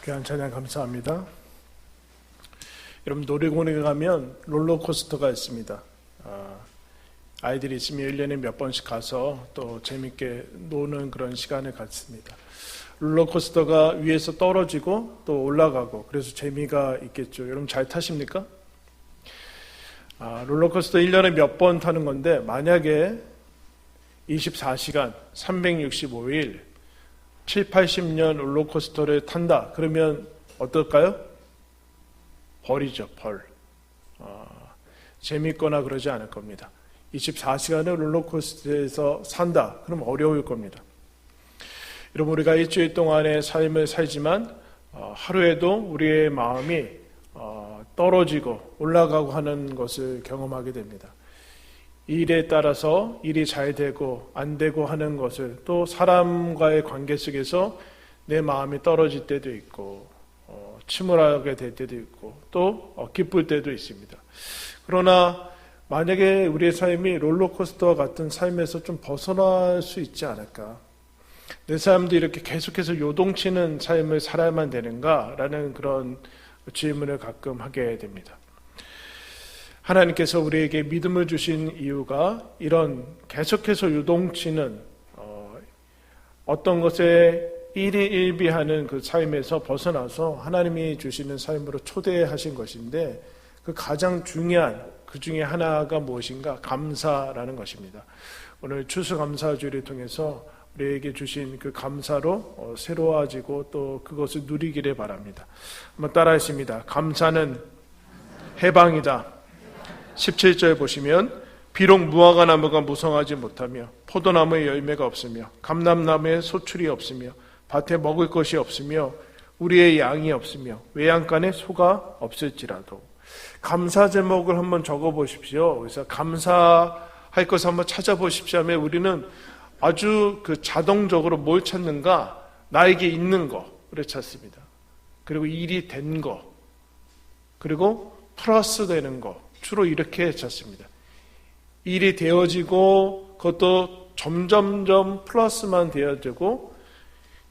귀한 찬양 감사합니다. 여러분 놀이공원에 가면 롤러코스터가 있습니다. 아이들이 있으면 1년에 몇 번씩 가서 또 재밌게 노는 그런 시간을 갖습니다. 롤러코스터가 위에서 떨어지고 또 올라가고 그래서 재미가 있겠죠. 여러분 잘 타십니까? 롤러코스터 1년에 몇 번 타는 건데 만약에 24시간 365일 7, 80년 롤러코스터를 탄다. 그러면 어떨까요? 벌이죠, 벌. 재밌거나 그러지 않을 겁니다. 24시간을 롤러코스터에서 산다. 그럼 어려울 겁니다. 여러분 우리가 일주일 동안의 삶을 살지만 하루에도 우리의 마음이 떨어지고 올라가고 하는 것을 경험하게 됩니다. 일에 따라서 일이 잘 되고 안 되고 하는 것을 또 사람과의 관계 속에서 내 마음이 떨어질 때도 있고 침울하게 될 때도 있고 또 기쁠 때도 있습니다. 그러나 만약에 우리의 삶이 롤러코스터와 같은 삶에서 좀 벗어날 수 있지 않을까? 내 삶도 이렇게 계속해서 요동치는 삶을 살아야만 되는가라는 그런 질문을 가끔 하게 됩니다. 하나님께서 우리에게 믿음을 주신 이유가 이런 계속해서 요동치는 어떤 것에 일희일비하는 그 삶에서 벗어나서 하나님이 주시는 삶으로 초대하신 것인데 그 가장 중요한 그 중에 하나가 무엇인가? 감사라는 것입니다. 오늘 추수감사주를 통해서 우리에게 주신 그 감사로 새로워지고 또 그것을 누리기를 바랍니다. 한번 따라하십니다. 감사는 해방이다. 17절 보시면 비록 무화과 나무가 무성하지 못하며 포도나무에 열매가 없으며 감람나무에 소출이 없으며 밭에 먹을 것이 없으며 우리의 양이 없으며 외양간에 소가 없을지라도 감사 제목을 한번 적어 보십시오. 그래서 감사할 것을 한번 찾아보십시오 하면 우리는 아주 그 자동적으로 뭘 찾는가? 나에게 있는 거를 찾습니다. 그리고 일이 된 거, 그리고 플러스 되는 거, 주로 이렇게 찾습니다. 일이 되어지고 그것도 점점점 플러스만 되어지고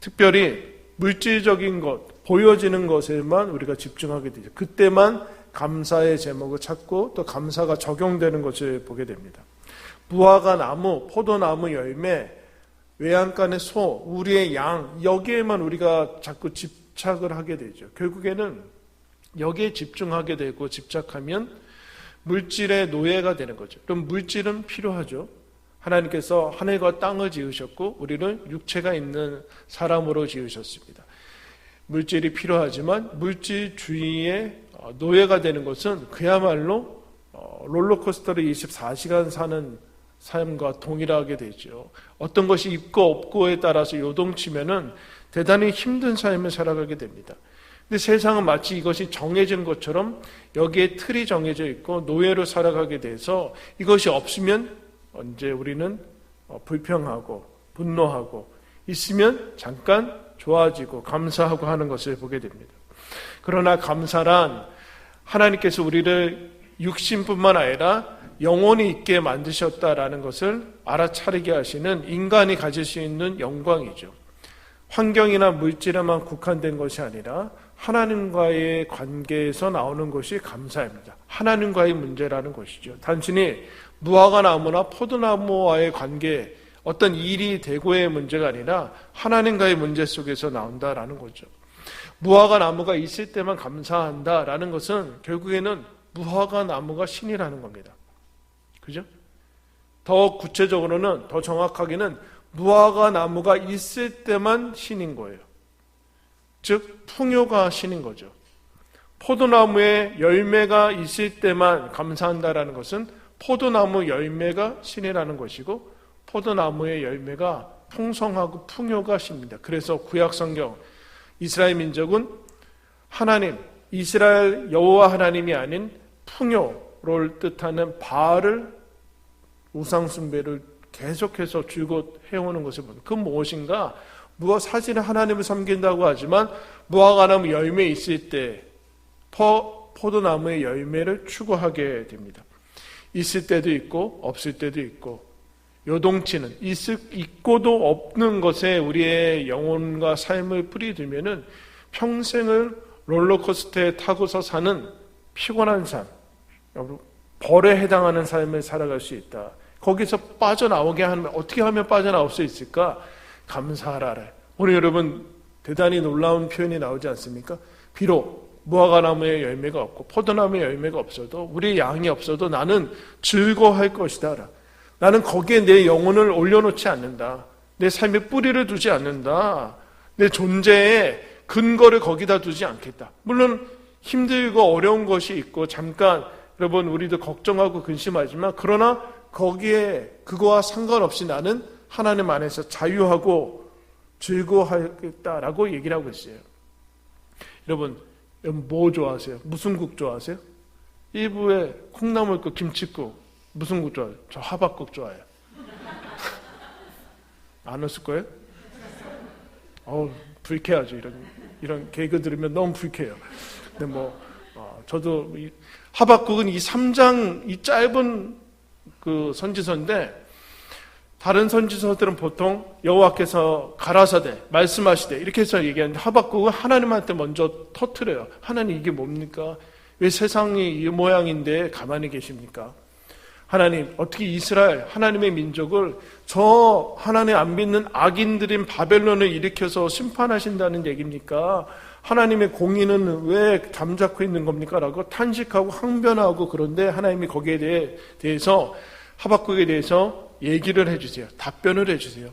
특별히 물질적인 것, 보여지는 것에만 우리가 집중하게 되죠. 그때만 감사의 제목을 찾고 또 감사가 적용되는 것을 보게 됩니다. 무화과 나무, 포도나무 열매, 외양간의 소, 우리의 양, 여기에만 우리가 자꾸 집착을 하게 되죠. 결국에는 여기에 집중하게 되고 집착하면 물질의 노예가 되는 거죠. 그럼 물질은 필요하죠. 하나님께서 하늘과 땅을 지으셨고 우리는 육체가 있는 사람으로 지으셨습니다. 물질이 필요하지만 물질주의의 노예가 되는 것은 그야말로 롤러코스터를 24시간 사는 삶과 동일하게 되죠. 어떤 것이 있고 없고에 따라서 요동치면은 대단히 힘든 삶을 살아가게 됩니다. 근데 세상은 마치 이것이 정해진 것처럼 여기에 틀이 정해져 있고 노예로 살아가게 돼서 이것이 없으면 언제 우리는 불평하고 분노하고 있으면 잠깐 좋아지고 감사하고 하는 것을 보게 됩니다. 그러나 감사란 하나님께서 우리를 육신뿐만 아니라 영혼이 있게 만드셨다라는 것을 알아차리게 하시는 인간이 가질 수 있는 영광이죠. 환경이나 물질에만 국한된 것이 아니라 하나님과의 관계에서 나오는 것이 감사입니다. 하나님과의 문제라는 것이죠. 단순히 무화과 나무나 포도나무와의 관계, 어떤 일이 되고의 문제가 아니라 하나님과의 문제 속에서 나온다라는 거죠. 무화과 나무가 있을 때만 감사한다라는 것은 결국에는 무화과 나무가 신이라는 겁니다. 그죠? 더 구체적으로는, 더 정확하게는 무화과 나무가 있을 때만 신인 거예요. 즉 풍요가 신인 거죠. 포도나무에 열매가 있을 때만 감사한다라는 것은 포도나무 열매가 신이라는 것이고 포도나무의 열매가 풍성하고 풍요가 신입니다. 그래서 구약성경 이스라엘 민족은 하나님, 이스라엘 여호와 하나님이 아닌 풍요를 뜻하는 바알을 우상 숭배를 계속해서 줄곧 해오는 것을 봅니다. 그 무엇인가? 사실은 하나님을 섬긴다고 하지만 무화과 나무 열매 있을 때 포도나무의 열매를 추구하게 됩니다. 있을 때도 있고 없을 때도 있고 요동치는 있고도 없는 것에 우리의 영혼과 삶을 뿌리두면은 평생을 롤러코스터에 타고서 사는 피곤한 삶, 벌에 해당하는 삶을 살아갈 수 있다. 거기서 빠져나오게 하면 어떻게 하면 빠져나올 수 있을까? 감사하라. 오늘 여러분 대단히 놀라운 표현이 나오지 않습니까? 비록 무화과나무에 열매가 없고 포도나무에 열매가 없어도 우리 양이 없어도 나는 즐거워할 것이다. 나는 거기에 내 영혼을 올려놓지 않는다. 내 삶에 뿌리를 두지 않는다. 내 존재의 근거를 거기다 두지 않겠다. 물론 힘들고 어려운 것이 있고 잠깐 여러분 우리도 걱정하고 근심하지만 그러나 거기에 그거와 상관없이 나는 하나님 안에서 자유하고 즐거워하겠다라고 얘기를 하고 있어요. 여러분 뭐 좋아하세요? 무슨 국 좋아하세요? 일부에 콩나물국, 김치국 무슨 국 좋아해요? 저 하박국 좋아해요. 안 웃을 거예요? 불쾌하죠. 이런 개그 들으면 너무 불쾌해요. 근데 저도 하박국은 이 3장 이 짧은 그 선지서인데 다른 선지서들은 보통 여호와께서 가라사대 말씀하시되 이렇게 해서 얘기하는데 하박국은 하나님한테 먼저 터뜨려요. 하나님 이게 뭡니까? 왜 세상이 이 모양인데 가만히 계십니까? 하나님 어떻게 이스라엘 하나님의 민족을 저 하나님 안 믿는 악인들인 바벨론을 일으켜서 심판하신다는 얘기입니까? 하나님의 공의는 왜 잠자코 있는 겁니까? 라고 탄식하고 항변하고 그런데 하나님이 거기에 대해서 하박국에 대해서 얘기를 해주세요. 답변을 해주세요.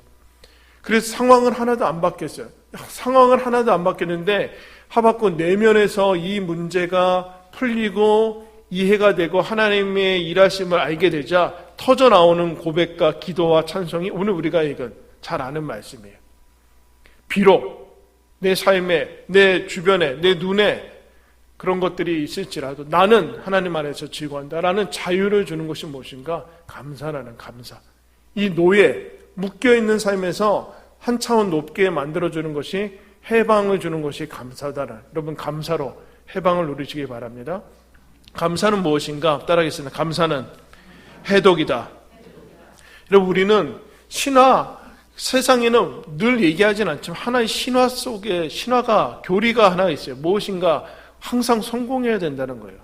그래서 상황은 하나도 안 바뀌었어요. 상황은 하나도 안 바뀌었는데 하박국 내면에서 이 문제가 풀리고 이해가 되고 하나님의 일하심을 알게 되자 터져나오는 고백과 기도와 찬송이 오늘 우리가 읽은 잘 아는 말씀이에요. 비록 내 삶에, 내 주변에, 내 눈에 그런 것들이 있을지라도 나는 하나님 안에서 즐거워한다라는 자유를 주는 것이 무엇인가? 감사라는 감사. 이 노예, 묶여있는 삶에서 한 차원 높게 만들어주는 것이 해방을 주는 것이 감사다라는 여러분 감사로 해방을 누리시기 바랍니다. 감사는 무엇인가? 따라하겠습니다. 감사는 해독이다. 여러분 우리는 신화 세상에는 늘 얘기하진 않지만 하나의 신화 속에 신화가 교리가 하나 있어요. 무엇인가? 항상 성공해야 된다는 거예요.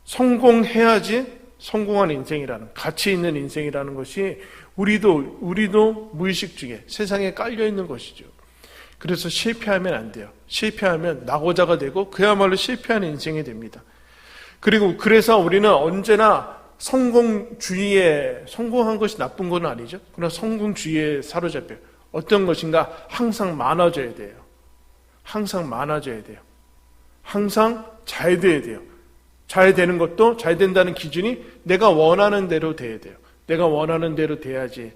성공해야지 성공한 인생이라는 가치 있는 인생이라는 것이 우리도 무의식 중에 세상에 깔려 있는 것이죠. 그래서 실패하면 안 돼요. 실패하면 낙오자가 되고 그야말로 실패하는 인생이 됩니다. 그리고 그래서 우리는 언제나 성공주의에 성공한 것이 나쁜 건 아니죠. 그러나 성공주의에 사로잡혀요. 어떤 것인가? 항상 많아져야 돼요. 항상 많아져야 돼요. 항상 잘 돼야 돼요. 잘 되는 것도 잘 된다는 기준이 내가 원하는 대로 돼야 돼요. 내가 원하는 대로 돼야지.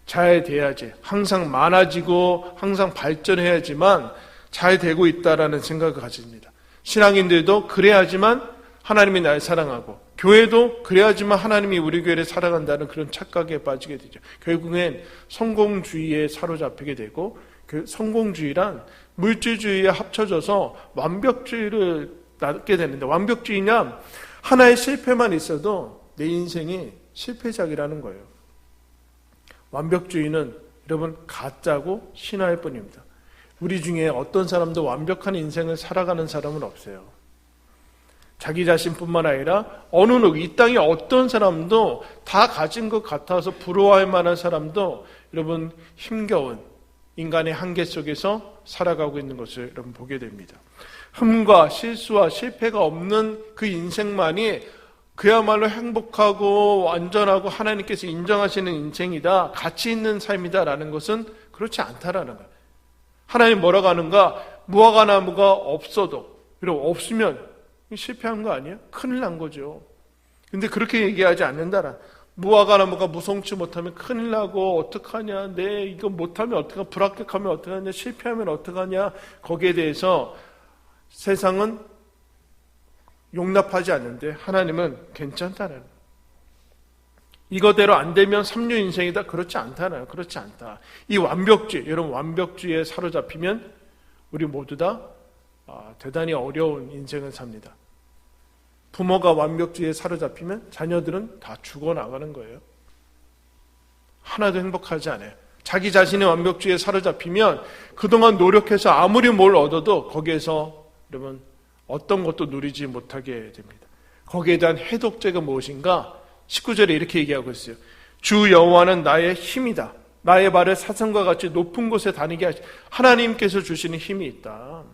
잘 돼야지. 항상 많아지고 항상 발전해야지만 잘 되고 있다라는 생각을 가집니다. 신앙인들도 그래야지만 하나님이 날 사랑하고 교회도 그래야지만 하나님이 우리 교회를 사랑한다는 그런 착각에 빠지게 되죠. 결국엔 성공주의에 사로잡히게 되고 그 성공주의란 물질주의에 합쳐져서 완벽주의를 낳게 되는데 완벽주의냐 하나의 실패만 있어도 내 인생이 실패작이라는 거예요. 완벽주의는 여러분 가짜고 신화일 뿐입니다. 우리 중에 어떤 사람도 완벽한 인생을 살아가는 사람은 없어요. 자기 자신뿐만 아니라 어느 누구 이 땅에 어떤 사람도 다 가진 것 같아서 부러워할 만한 사람도 여러분 힘겨운 인간의 한계 속에서 살아가고 있는 것을 여러분 보게 됩니다. 흠과 실수와 실패가 없는 그 인생만이 그야말로 행복하고 완전하고 하나님께서 인정하시는 인생이다, 가치 있는 삶이다라는 것은 그렇지 않다라는 거예요. 하나님 뭐라고 하는가? 무화과나무가 없어도, 그리고 없으면 실패한 거 아니에요? 큰일 난 거죠. 근데 그렇게 얘기하지 않는다라. 무화과나무가 무성치 못하면 큰일 나고 어떡하냐, 이거 못하면 어떡하냐, 불합격하면 어떡하냐, 실패하면 어떡하냐, 거기에 대해서 세상은 용납하지 않는데 하나님은 괜찮다는 거예요. 이거대로 안 되면 삼류 인생이다. 그렇지 않다는, 그렇지 않다. 이 완벽주의, 여러분 완벽주의에 사로잡히면 우리 모두 다 대단히 어려운 인생을 삽니다. 부모가 완벽주의에 사로잡히면 자녀들은 다 죽어나가는 거예요. 하나도 행복하지 않아요. 자기 자신의 완벽주의에 사로잡히면 그동안 노력해서 아무리 뭘 얻어도 거기에서 여러분 어떤 것도 누리지 못하게 됩니다. 거기에 대한 해독제가 무엇인가? 19절에 이렇게 얘기하고 있어요. 주 여호와는 나의 힘이다. 나의 발을 사슴과 같이 높은 곳에 다니게 하시. 하나님께서 주시는 힘이 있다.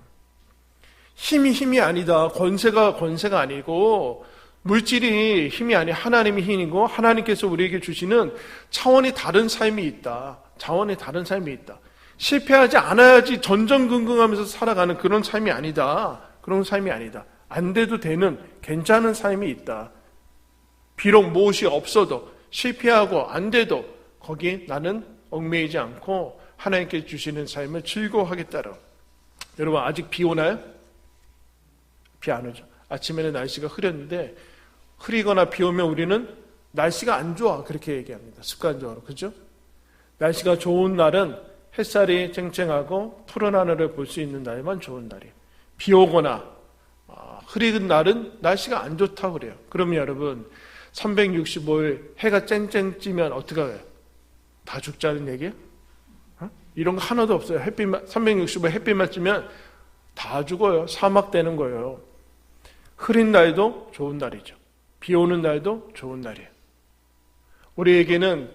힘이 아니다. 권세가 아니고 물질이 힘이 아니 하나님이 힘이고 하나님께서 우리에게 주시는 차원이 다른 삶이 있다. 차원이 다른 삶이 있다. 실패하지 않아야지 전전긍긍하면서 살아가는 그런 삶이 아니다. 그런 삶이 아니다. 안 돼도 되는 괜찮은 삶이 있다. 비록 무엇이 없어도 실패하고 안 돼도 거기 나는 얽매이지 않고 하나님께 주시는 삶을 즐거워하겠다라. 여러분 아직 비 오나요? 비 안 오죠. 아침에는 날씨가 흐렸는데 흐리거나 비 오면 우리는 날씨가 안 좋아 그렇게 얘기합니다. 습관적으로. 그죠? 날씨가 좋은 날은 햇살이 쨍쨍하고 푸른 하늘을 볼 수 있는 날만 좋은 날이에요. 비 오거나 흐린 날은 날씨가 안 좋다고 그래요. 그러면 여러분 365일 해가 쨍쨍 찌면 어떻게 해요? 다 죽자는 얘기예요? 이런 거 하나도 없어요. 365일 햇빛만 찌면 다 죽어요. 사막 되는 거예요. 흐린 날도 좋은 날이죠. 비 오는 날도 좋은 날이에요. 우리에게는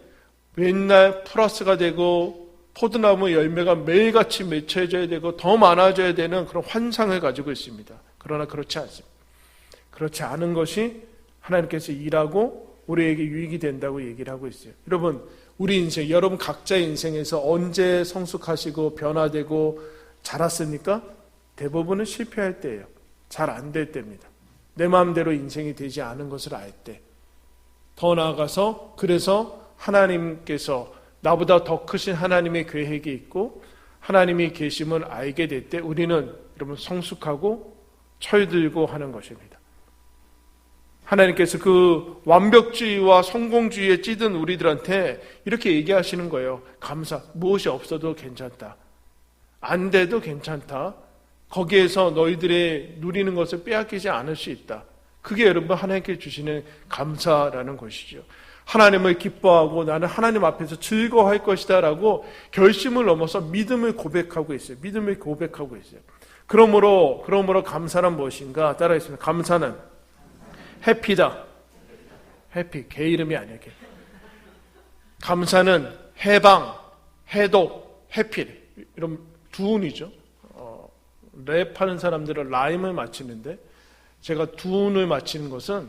맨날 플러스가 되고 포도나무 열매가 매일같이 맺혀져야 되고 더 많아져야 되는 그런 환상을 가지고 있습니다. 그러나 그렇지 않습니다. 그렇지 않은 것이 하나님께서 일하고 우리에게 유익이 된다고 얘기를 하고 있어요. 여러분 우리 인생, 여러분 각자의 인생에서 언제 성숙하시고 변화되고 자랐습니까? 대부분은 실패할 때예요. 잘 안 될 때입니다. 내 마음대로 인생이 되지 않은 것을 알 때. 더 나아가서 그래서 하나님께서 나보다 더 크신 하나님의 계획이 있고 하나님이 계심을 알게 될 때 우리는 여러분 성숙하고 철들고 하는 것입니다. 하나님께서 그 완벽주의와 성공주의에 찌든 우리들한테 이렇게 얘기하시는 거예요. 감사, 무엇이 없어도 괜찮다. 안 돼도 괜찮다. 거기에서 너희들의 누리는 것을 빼앗기지 않을 수 있다. 그게 여러분 하나님께 주시는 감사라는 것이죠. 하나님을 기뻐하고 나는 하나님 앞에서 즐거워할 것이다 라고 결심을 넘어서 믿음을 고백하고 있어요. 믿음을 고백하고 있어요. 그러므로 감사는 무엇인가? 따라하겠습니다. 감사는 해피다. 해피, 개 이름이 아니야. 개. 감사는 해방, 해독, 해필 이런 두 운이죠. 랩하는 사람들은 라임을 맞히는데 제가 두 운을 맞히는 것은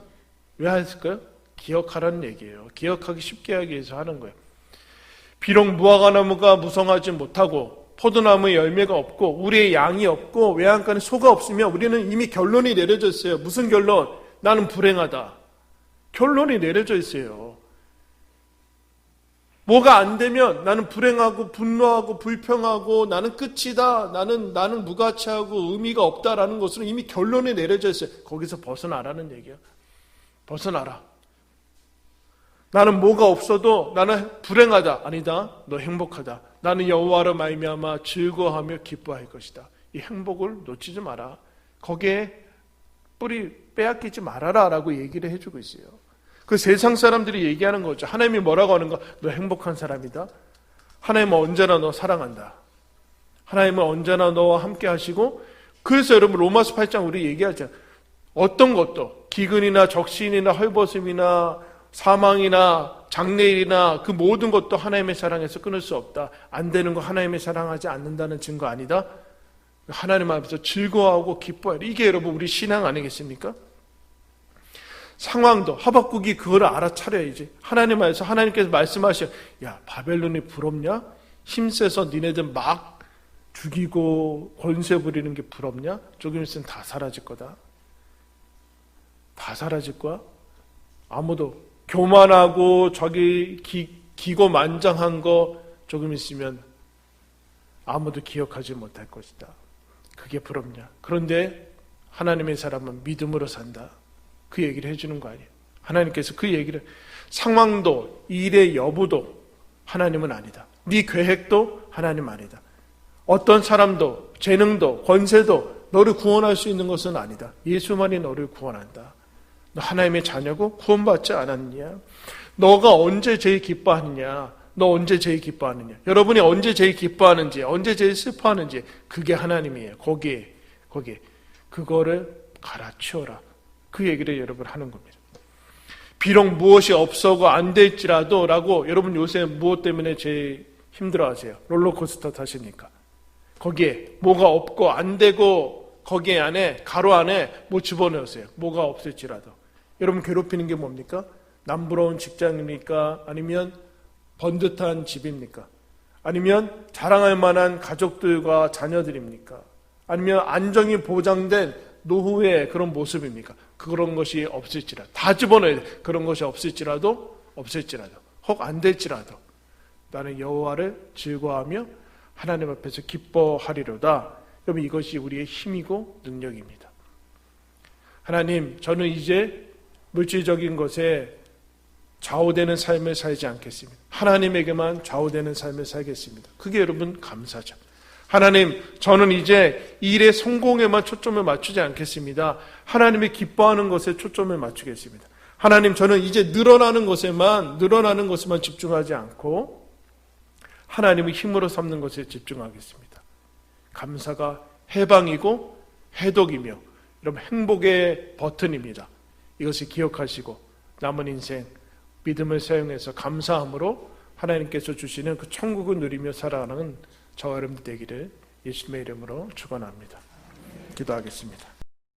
왜 했을까요? 기억하라는 얘기예요. 기억하기 쉽게 하기 위해서 하는 거예요. 비록 무화과나무가 무성하지 못하고 포도나무에 열매가 없고 우리의 양이 없고 외양간에 소가 없으면 우리는 이미 결론이 내려져 있어요. 무슨 결론? 나는 불행하다. 결론이 내려져 있어요. 뭐가 안 되면 나는 불행하고 분노하고 불평하고 나는 끝이다. 나는 무가치하고 의미가 없다라는 것으로 이미 결론이 내려져 있어요. 거기서 벗어나라는 얘기예요. 벗어나라. 나는 뭐가 없어도 나는 불행하다. 아니다. 너 행복하다. 나는 여호와로 말미암아 즐거워하며 기뻐할 것이다. 이 행복을 놓치지 마라. 거기에 뿌리 빼앗기지 말아라 라고 얘기를 해주고 있어요. 그 세상 사람들이 얘기하는 거죠. 하나님이 뭐라고 하는가? 너 행복한 사람이다. 하나님은 언제나 너 사랑한다. 하나님은 언제나 너와 함께 하시고 그래서 여러분 로마서 8장 우리 얘기하죠. 어떤 것도 기근이나 적신이나 헐벗음이나 사망이나 장례일이나 그 모든 것도 하나님의 사랑에서 끊을 수 없다. 안 되는 거 하나님의 사랑하지 않는다는 증거 아니다. 하나님 앞에서 즐거워하고 기뻐해요. 이게 여러분 우리 신앙 아니겠습니까? 상황도 하박국이 그걸 알아차려야지. 하나님 안에서 하나님께서 말씀하셔. 야 바벨론이 부럽냐? 힘세서 니네들 막 죽이고 권세 부리는 게 부럽냐? 조금 있으면 다 사라질 거다. 다 사라질 거야. 아무도 교만하고 저기 기고만장한 거 조금 있으면 아무도 기억하지 못할 것이다. 그게 부럽냐? 그런데 하나님의 사람은 믿음으로 산다. 그 얘기를 해주는 거 아니에요. 하나님께서 그 얘기를 상황도 일의 여부도 하나님은 아니다. 네 계획도 하나님 아니다. 어떤 사람도 재능도 권세도 너를 구원할 수 있는 것은 아니다. 예수만이 너를 구원한다. 너 하나님의 자녀고 구원받지 않았느냐? 너가 언제 제일 기뻐하느냐? 너 언제 제일 기뻐하느냐? 여러분이 언제 제일 기뻐하는지, 언제 제일 슬퍼하는지, 그게 하나님이에요. 거기에. 그거를 갈아치워라. 그 얘기를 여러분 하는 겁니다. 비록 무엇이 없어고 안 될지라도 라고, 여러분 요새 무엇 때문에 제일 힘들어 하세요? 롤러코스터 타시니까. 거기에 뭐가 없고 안 되고, 거기에 안에, 가로 안에 뭐 집어넣으세요. 뭐가 없을지라도. 여러분 괴롭히는 게 뭡니까? 남부러운 직장입니까? 아니면 번듯한 집입니까? 아니면 자랑할 만한 가족들과 자녀들입니까? 아니면 안정이 보장된 노후의 그런 모습입니까? 그런 것이 없을지라도 다 집어넣어야 돼. 그런 것이 없을지라도 혹 안 될지라도 나는 여호와를 즐거워하며 하나님 앞에서 기뻐하리로다. 여러분 이것이 우리의 힘이고 능력입니다. 하나님, 저는 이제 물질적인 것에 좌우되는 삶을 살지 않겠습니다. 하나님에게만 좌우되는 삶을 살겠습니다. 그게 여러분 감사죠. 하나님, 저는 이제 일의 성공에만 초점을 맞추지 않겠습니다. 하나님이 기뻐하는 것에 초점을 맞추겠습니다. 하나님, 저는 이제 늘어나는 것에만 집중하지 않고 하나님의 힘으로 삼는 것에 집중하겠습니다. 감사가 해방이고 해독이며 여러분 행복의 버튼입니다. 이것을 기억하시고 남은 인생 믿음을 사용해서 감사함으로 하나님께서 주시는 그 천국을 누리며 살아가는 저와 여러분 되기를 예수님의 이름으로 축원합니다. 기도하겠습니다.